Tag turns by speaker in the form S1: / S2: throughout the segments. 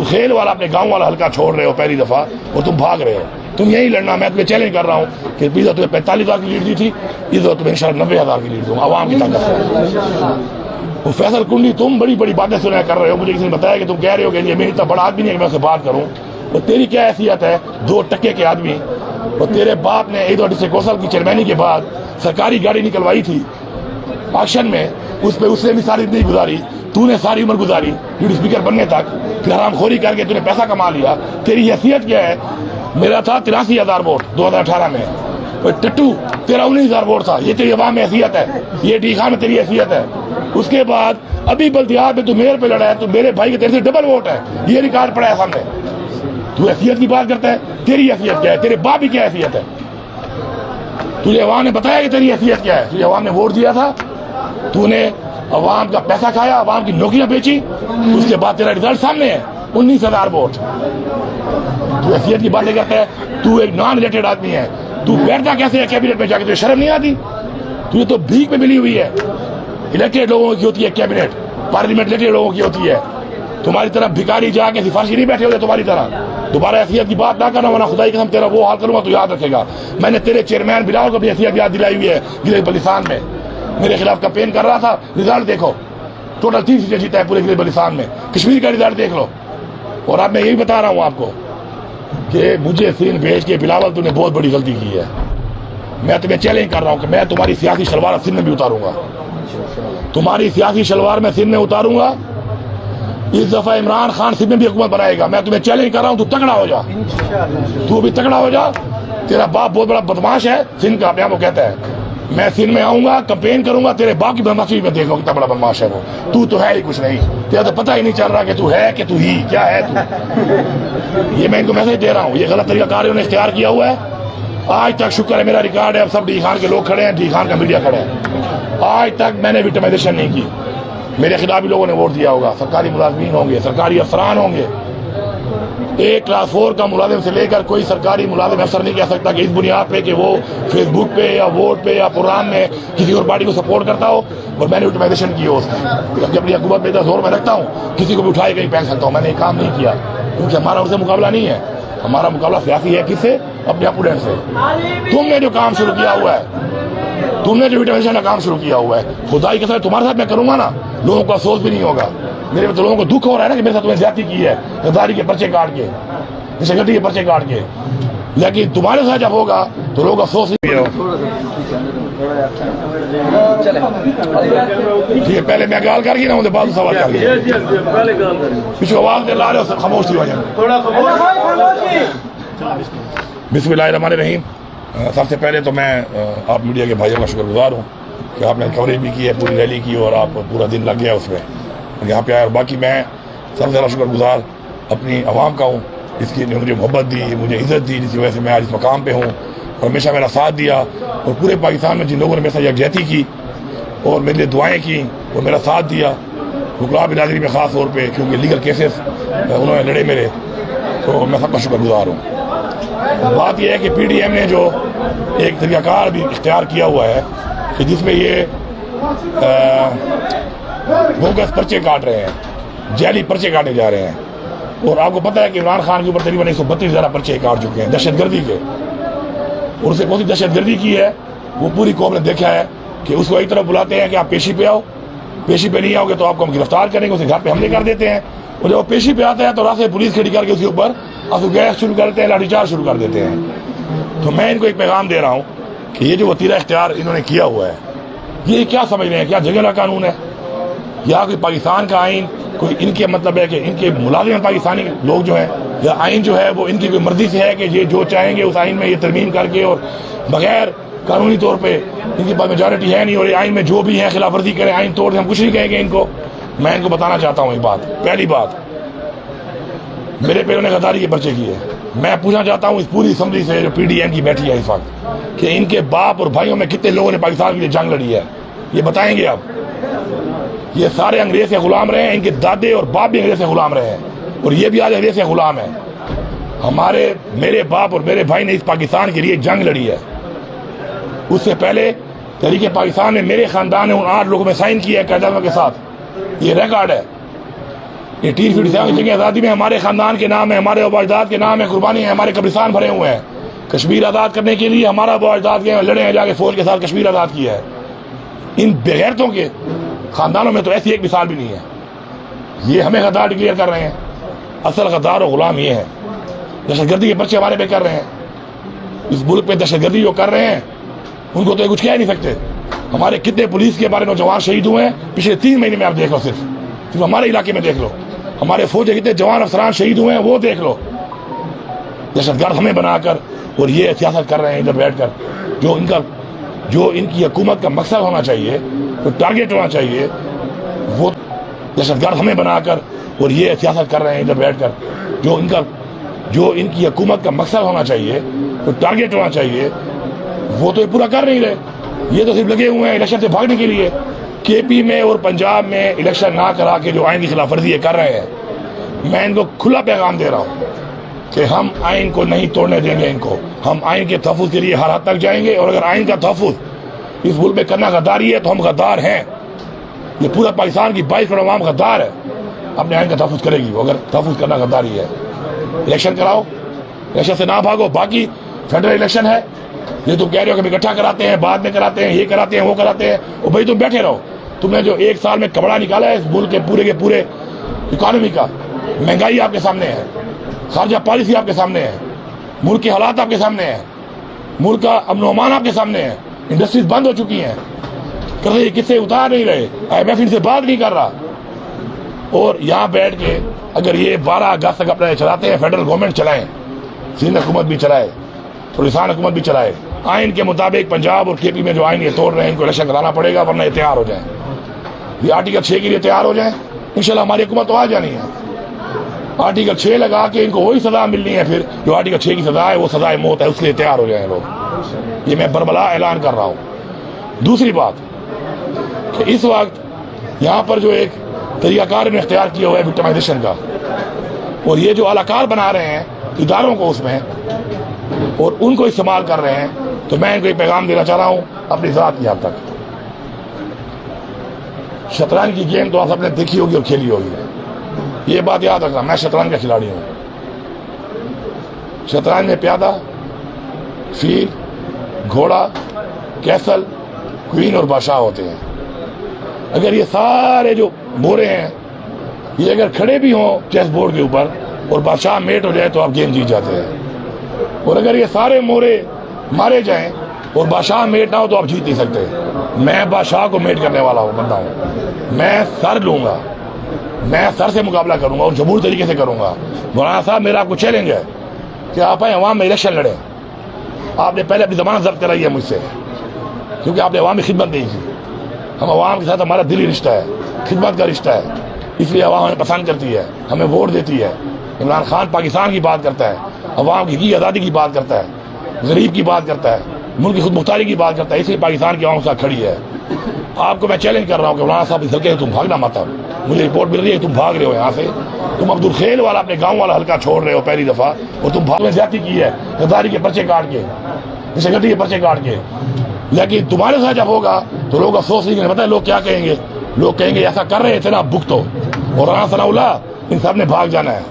S1: खेल वाला अपने गांव वाला हल्का छोड़ रहे हो पहली दफा और तुम भाग रहे हो। तुम यही लड़ना, मैं तुम्हें चैलेंज कर रहा हूँ कि पिज़्ज़ा तुम्हें 45,000 की लीड दी थी, इस दफा तुम्हें इंशाल्लाह 90,000 की लीड दूंगा आवाम की ताकत से। वो फैसल कुंडी तुम बड़ी बड़ी बातें सुना कर रहे हो, मुझे किसी ने बताया कि तुम कह रहे हो कि ये मेरी इतना बड़ा आदमी नहीं है कि मैं उससे बात करूँ। और तेरी क्या हैसियत है 2 टक्के के आदमी, और तेरे बाप ने ईद डिस्ट्रिक्ट कौंसिल की चेयरमैनी के बाद सरकारी गाड़ी निकलवाई थी ऑक्शन में, उस पर उसने भी सारी जिंदगी गुजारी, तूने सारी उम्र गुजारी ड्यूटी स्पीकर बनने तक, फिर हरामखोरी करके तूने पैसा कमा लिया। तेरी हैसियत क्या है? मेरा था 83,000 वोट 2018 में, और टट्टू तेरा 19,000 वोट था। ये तेरी अवाम में हैसियत है, ये ढीखा में तेरी हैसियत है। उसके बाद अभी बल्दियात में तू मेयर पे लड़ा है, तो मेरे भाई के तेरे से डबल वोट है, ये रिकॉर्ड पड़ा है सामने। तू हैसियत की बात करता है, तेरी हैसियत क्या है? तेरे बाप की क्या हैसियत है? तुझे अवाम ने बताया कि तेरी हैसियत क्या है? तुझे अवाम ने वोट दिया था, तूने अवाम का पैसा खाया, अवाम की नौकरियां बेची, उसके बाद तेरा रिजल्ट सामने है 19,000 वोट। तू हैसियत की बातें करता है, तू एक नॉन रिलेटेड आदमी है, तू बैठता कैसे है कैबिनेट में जाके? तुझे शर्म नहीं आती? तुझे तो भीख में मिली हुई है। इलेक्टेड लोगों की होती है कैबिनेट, पार्लियामेंट इलेक्टेड लोगों की होती है। तुम्हारी तरह भिखारी जाके सिफारिशी नहीं बैठे होते तुम्हारी तरह। दोबारा हैसियत की बात ना करना, वरना खुदाई कसम तेरा वो हाल करूंगा तो याद रखेगा। मैंने तेरे चेयरमैन बिलावल को भी हैसियत याद दिलाई हुई है, गिले बलिस्तान में मेरे खिलाफ कैंपेन कर रहा था। रिजल्ट देखो, टोटल 3 सीटें जीता है पूरे गिले बलिस्तान में। कश्मीर का रिजल्ट देख लो। और अब मैं यही बता रहा हूँ आपको कि मुझे सीन भेज के बिलावल तूने बहुत बड़ी गलती की है। मैं तुम्हें चैलेंज कर रहा हूँ कि मैं तुम्हारी सियासी शलवार सिंध में भी उतारूंगा, तुम्हारी सियासी शलवार में सिंध में उतारूंगा। इस दफा इमरान खान सिंध में भी हुकूमत बनाएगा। मैं तुम्हें चैलेंज कर रहा हूँ, तू तगड़ा हो जा, तू भी तगड़ा हो जा। तेरा बाप बहुत बड़ा बदमाश है सिंध का, अपने आप को कहता है। मैं सिंध में आऊंगा, कैंपेन करूंगा, तेरे बाप की बदमाशी में देखो कितना बड़ा बदमाश है वो। तू तो है ही कुछ नहीं, तेरा तो पता ही नहीं चल रहा कि तू है कि तू ही क्या है तू। ये मैं इनको मैसेज दे रहा हूँ, ये गलत तरीका कार उन्होंने इख्तियार किया हुआ है। आज तक शुक्र है मेरा रिकॉर्ड है, अब सब डी खान के लोग खड़े हैं, डी खान का मीडिया खड़े हैं। आज तक मैंने विक्टिमाइजेशन नहीं की, मेरे खिलाफ भी लोगों ने वोट दिया होगा। सरकारी मुलाजमीन होंगे, सरकारी अफसरान होंगे, 1 क्लास 4 का मुलाजिम से लेकर कोई सरकारी मुलाजिम अफसर नहीं कह सकता कि इस बुनियाद पे कि वो फेसबुक पे या वोट पे या प्रोग्राम में किसी और पार्टी को सपोर्ट करता हो और मैंने विक्टिमाइजेशन की हो उसकी। अपनी हुकूमत में इतना जोर में रखता हूँ, किसी को भी उठाए कहीं फेंक सकता हूँ। मैंने काम नहीं किया क्योंकि हमारा उनसे मुकाबला नहीं है। हमारा मुकाबला सियासी है, किससे? अपने अपोनेंट से। तुमने जो काम शुरू किया हुआ है, तुमने जो विक्टिमाइजेशन का काम शुरू किया हुआ है, खुदाई के साथ तुम्हारे साथ मैं करूंगा ना, लोगों को अफसोस भी नहीं होगा। मेरे तो लोगों को दुख हो रहा है ना कि मेरे साथ तुम्हें ज्यादती की है, गद्दारी के पर्चे काट के, दहशतगर्दी के पर्चे काट के। लेकिन तुम्हारे साथ जब होगा तो लोग अफसोस नहीं हो। ठीक है, पहले मैं गाल करके ना मुझे बाद सवाल कर पीछे आवाज दे ला रहे हो, खामोश हो जाए। बिस्मिल्लाहिर्रहमानिर्रहीम। सबसे पहले तो मैं आप मीडिया के भाइयों का शुक्रगुजार हूँ कि आपने कवरेज भी की है, पूरी रैली की और आप पूरा दिन लग गया उसमें, यहाँ पे आया। और बाकी मैं सबसे ज़्यादा शुक्रगुजार अपनी आवाम का हूँ, इसकी ने मुझे मोहब्बत दी, मुझे इज़्ज़त दी, जिसकी वजह से मैं आज इस मकाम पे हूँ और हमेशा मेरा साथ दिया। और पूरे पाकिस्तान में जिन लोगों ने मेरे साथ यकजहती की और मेरे लिए दुआएँ की और मेरा साथ दिया, हुक्राम बिरादरी में ख़ास तौर पर, क्योंकि लीगल केसेस उन्होंने लड़े मेरे, तो मैं सबका शुक्रगुजार हूँ। बात यह है कि PDM ने जो एक तरीक़ाकार भी इख्तियार किया हुआ है कि जिसमें ये बोगस पर्चे काट रहे हैं, जाली पर्चे काटे जा रहे हैं। और आपको पता है कि इमरान खान के ऊपर तकरीबन 132 ज़्यादा पर्चे काट चुके हैं दहशतगर्दी के, और उसे कौन सी दहशतगर्दी की है वो पूरी कौम ने देखा है कि उसको एक तरफ बुलाते हैं कि आप पेशी पे आओ, पेशी पे नहीं आओगे तो आपको हम गिरफ्तार करेंगे, उसे घर पे हमले कर देते हैं। और जब वो पेशी पे आता है तो रास्ते पुलिस खड़ी करके उसके ऊपर आंसू गैस शुरू कर देते हैं, लाठीचार्ज शुरू कर देते हैं। तो मैं इनको एक पैगाम दे रहा हूँ कि ये जो वतीरा इख्तियार इन्होंने किया हुआ है, ये क्या समझ रहे हैं? क्या जगह का कानून है या कोई पाकिस्तान का आइन? कोई इनके मतलब है कि इनके मुलाजिम पाकिस्तानी लोग जो हैं, या आइन जो है वो इनकी कोई मर्जी से है कि ये जो चाहेंगे उस आइन में ये तरमीम करके और बगैर कानूनी तौर पे, इनके पास मेजॉरिटी है नहीं और ये आइन में जो भी है खिलाफ वर्जी करें, आइन तोड़ हम कुछ नहीं कहेंगे इनको। मैं इनको बताना चाहता हूँ एक बात। पहली बात, मेरे पे उन्होंने गद्दारी के पर्चे किए। मैं पूछना चाहता हूँ इस पूरी असम्बली से जो PDM की बैठी है इस वक्त, कि इनके बाप और भाइयों में कितने लोगों ने पाकिस्तान के लिए जंग लड़ी है, ये बताएंगे आप? ये सारे अंग्रेज से गुलाम रहे हैं, इनके दादे और बाप भी अंग्रेज से गुलाम रहे हैं और ये भी आज अंग्रेज से गुलाम है। मेरे बाप और मेरे भाई ने इस पाकिस्तान के लिए जंग लड़ी है। उससे पहले तहरीक पाकिस्तान में मेरे खानदान ने उन 8 लोगों में साइन किया है कायदा के साथ, ये रिकॉर्ड है। ये 3 फीट की जगह आज़ादी में हमारे ख़ानदान के नाम है, हमारे अजदाद के नाम है, कुर्बानी है, हमारे कब्रिस्तान भरे हुए हैं। कश्मीर आज़ाद करने के लिए हमारा अजदाद के लड़े हैं, जाके फौज के साथ कश्मीर आज़ाद किया है। इन बेगैरतों के ख़ानदानों में तो ऐसी एक मिसाल भी नहीं है। ये हमें गद्दार डिक्लेयर कर रहे हैं। असल गद्दार और गुलाम ये है। दहशतगर्दी के पर्चे हमारे पे कर रहे हैं। इस मुल्क पे दहशतगर्दी जो कर रहे हैं उनको तो कुछ कह नहीं सकते। हमारे कितने पुलिस के हमारे नौजवान शहीद हुए हैं पिछले 3 महीने में, आप देख लो, सिर्फ हमारे इलाके में देख लो। हमारे फौज के कितने जवान अफसरान शहीद हुए हैं वो देख लो। दहशतगर्द हमें बनाकर और ये सियासत कर रहे हैं इधर बैठ कर। जो इनकी हुकूमत का मकसद होना चाहिए, जो टारगेट होना चाहिए, वो दहशतगर्द हमें बनाकर और ये सियासत कर रहे हैं इधर बैठ कर। जो इनकी हुकूमत का मकसद होना चाहिए, जो टारगेट होना चाहिए, वो तो ये पूरा कर नहीं रहे। ये तो सिर्फ लगे हुए हैं इलेक्शन से भागने के लिए। केपी में और पंजाब में इलेक्शन ना करा के जो आइन की खिलाफ वर्जी ये कर रहे हैं, मैं इनको खुला पैगाम दे रहा हूँ कि हम आइन को नहीं तोड़ने देंगे। इनको हम आइन के तहफ़्फ़ुज़ के लिए हर हद तक जाएंगे। और अगर आइन का तहफ़्फ़ुज़ इस मुल्क में करना गद्दारी है तो हम गद्दार हैं। ये पूरा पाकिस्तान की 22 करोड़ आवाम गद्दार है, अपने आइन का तहफ़्फ़ुज़ करेगी वो। अगर तहफ़्फ़ुज़ करना गद्दारी है, इलेक्शन कराओ, इलेक्शन से ना भागो। बाकी फेडरल इलेक्शन है, ये तुम कह रहे हो कि इकट्ठा कराते हैं, बाद में कराते हैं, ये कराते हैं, वो कराते हैं। और भाई तुम बैठे रहो। तुमने जो 1 साल में कपड़ा निकाला है इस मुल्क के पूरे इकॉनमी का, महंगाई आपके सामने है, खारजा पॉलिसी आपके सामने है, मुल्क के हालात आपके सामने है, मुल्क का अमन व अमान आपके सामने है। इंडस्ट्रीज बंद हो चुकी हैं, कर रही किससे उतार नहीं रहे, IMF इनसे बात नहीं कर रहा। और यहाँ बैठ के अगर ये 12 अगस्त तक अपने चलाते हैं, फेडरल गवर्नमेंट चलाएं, सिंध हुकूमत भी चलाए, पुलिसान हुकूमत भी चलाए, आइन के मुताबिक पंजाब और केपी में जो आइन ये तोड़ रहे हैं इनको इलेक्शन कराना पड़ेगा, वरना ये तैयार हो जाए। ये आर्टिकल 6 के लिए तैयार हो जाए, इंशाल्लाह हमारी हुकूमत तो आ जानी है। आर्टिकल 6 लगा के इनको वही सजा मिलनी है, फिर जो आर्टिकल 6 की सजा है वो सजाए मौत है, उसके लिए तैयार हो जाए लोग। ये मैं बरबला ऐलान कर रहा हूँ। दूसरी बात कि इस वक्त यहाँ पर जो एक तरीकाकार ने इख्तियार किया हुआ है विक्टिमाइजेशन का, और ये जो अलाकार बना रहे हैं इदारों को उसमें और उनको इस्तेमाल कर रहे हैं, तो मैं इनको एक पैगाम देना चाह रहा हूँ अपनी ज़ात की हद तक। शतरंज की गेम तो आप सबने देखी होगी और खेली होगी। ये बात याद रखना, मैं शतरंज का खिलाड़ी हूँ। शतरंज में प्यादा, फील, घोड़ा, कैसल, क्वीन और बादशाह होते हैं। अगर ये सारे जो मोरे हैं ये अगर खड़े भी हों चेस बोर्ड के ऊपर और बादशाह मेट हो जाए तो आप गेम जीत जाते हैं। और अगर ये सारे मोरे मारे जाएं और बादशाह मेट ना हो तो आप जीत नहीं सकते। मैं बादशाह को मेट करने वाला हूँ, बंदा हूँ। मैं सर लूँगा, मैं सर से मुकाबला करूँगा और जमहूरी तरीके से करूँगा। मौलाना साहब, मेरा आपको चैलेंज है कि आप आए अवाम में इलेक्शन लड़ें। आपने पहले अपनी जमानत जब्त कराई है मुझसे, क्योंकि आपने अवाम में खिदमत नहीं की। हम अवाम के साथ हमारा दिली रिश्ता है, खिदमत का रिश्ता है, इसलिए अवाम हमें पसंद करती है, हमें वोट देती है। इमरान खान पाकिस्तान की बात करता है, अवाम की आज़ादी की बात करता है, गरीब की बात करता है, मुल्क की खुद मुख्तारी की बात करता है, इसलिए पाकिस्तान की अवाम के साथ खड़ी है। आपको मैं चैलेंज कर रहा हूँ कि मौलाना साहब इस हल्के से तुम भागना मत। मुझे रिपोर्ट मिल रही है तुम भाग रहे हो यहाँ से। तुम अब्दुल खेल वाला अपने गाँव वाला हल्का छोड़ रहे हो पहली दफ़ा, और तुम भाग में ज्यादती की है गद्दारी के पर्चे काट के, दहशतगर्दी के पर्चे काट के। लेकिन तुम्हारे साथ जब होगा तो लोग अफसोस नहीं करेंगे। पता है लोग क्या कहेंगे? लोग कहेंगे ऐसा कर रहे थे ना, भुगतो। और राना सनाउल्लाह इन सब ने भाग जाना है।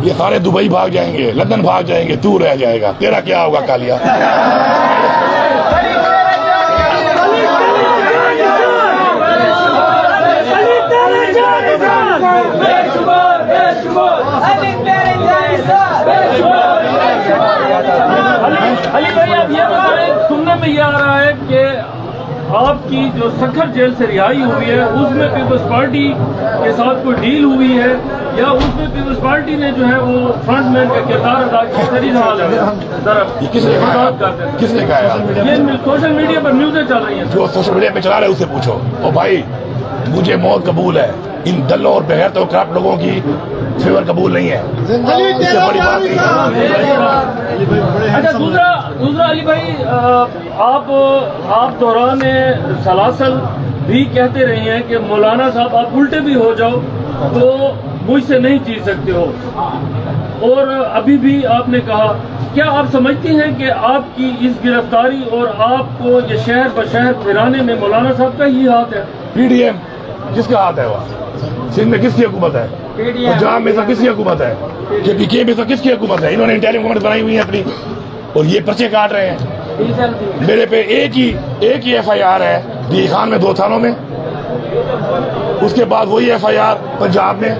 S1: ये सारे दुबई भाग जाएंगे, लंदन भाग जाएंगे, तू रह जाएगा। तेरा क्या होगा कालिया?
S2: अली भाई, आप ये बताएं, सुनने में ये आ रहा है कि आपकी जो सखर जेल से रिहाई हुई है उसमें पीपल्स पार्टी के साथ कोई डील हुई है, या उसमें पीपल्स पार्टी ने जो है वो फ्रंटमैन का किरदार अदा किया? सही सवाल है।
S1: किसने कहा?
S2: ये सोशल मीडिया पर न्यूज़ें चल रही हैं।
S1: जो सोशल मीडिया पे चला रहे उससे पूछो। ओ भाई, मुझे मौत कबूल है, इन दल्लों और बेगैरत और करप्ट लोगों की फेवर कबूल नहीं है। इससे बड़ी बात नहीं।
S2: अच्छा, दूसरा अली भाई, आप दौरान सलासल भी कहते रहे हैं कि मौलाना साहब आप उल्टे भी हो जाओ तो मुझसे नहीं जीत सकते हो, और अभी भी आपने कहा, क्या आप समझते हैं कि आपकी इस गिरफ्तारी और आपको ये शहर ब शहर फिराने में मौलाना साहब का ही हाथ है?
S1: PDM किसका हाथ है? वह सिंध में किसकी हुकूमत है? पंजाब में से किसकी हुकूमत है? के में से किसकी हुकूमत है? इन्होंने इंटरिम हुकूमत बनाई हुई है अपनी, और ये पर्चे काट रहे हैं। मेरे पे एक ही FIR है डी खान में 2 थानों में, उसके बाद वही FIR पंजाब में,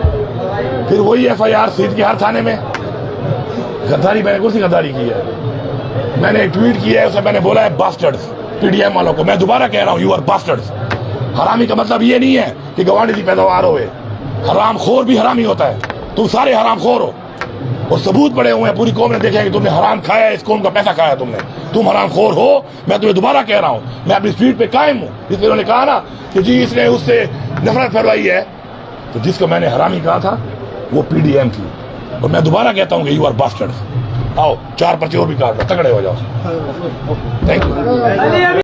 S1: फिर वही FIR सिंध के हर थाने में। गद्दारी मैंने कौन सी गद्दारी की है? मैंने एक ट्वीट किया है, उसमें मैंने बोला है बास्टर्ड्स PDM वालों को। मैं दोबारा कह रहा हूँ, यू आर बास्टर्ड्स। हरामी का मतलब ये नहीं है कि गवांडी की पैदावार होए, हराम खोर भी हरामी होता है। तुम सारे हराम खोर हो और सबूत पड़े हुए हैं, पूरी कौम ने देखा है कि तुमने हराम खाया है, इस कौम का पैसा खाया तुमने। तुम हराम खोर हो। मैं तुम्हें दोबारा कह रहा हूँ, मैं अपनी स्पीड पे कायम हूँ। जिसने उन्होंने कहा ना कि जी इसने उससे नफरत फैलवाई है, तो जिसको मैंने हरामी कहा था वो PDM थी। और मैं दोबारा कहता हूँ कि यू आर बास्टर्ड्स। आओ 4 पर्चे और भी काट लो, तगड़े हो जाओ। Thank you.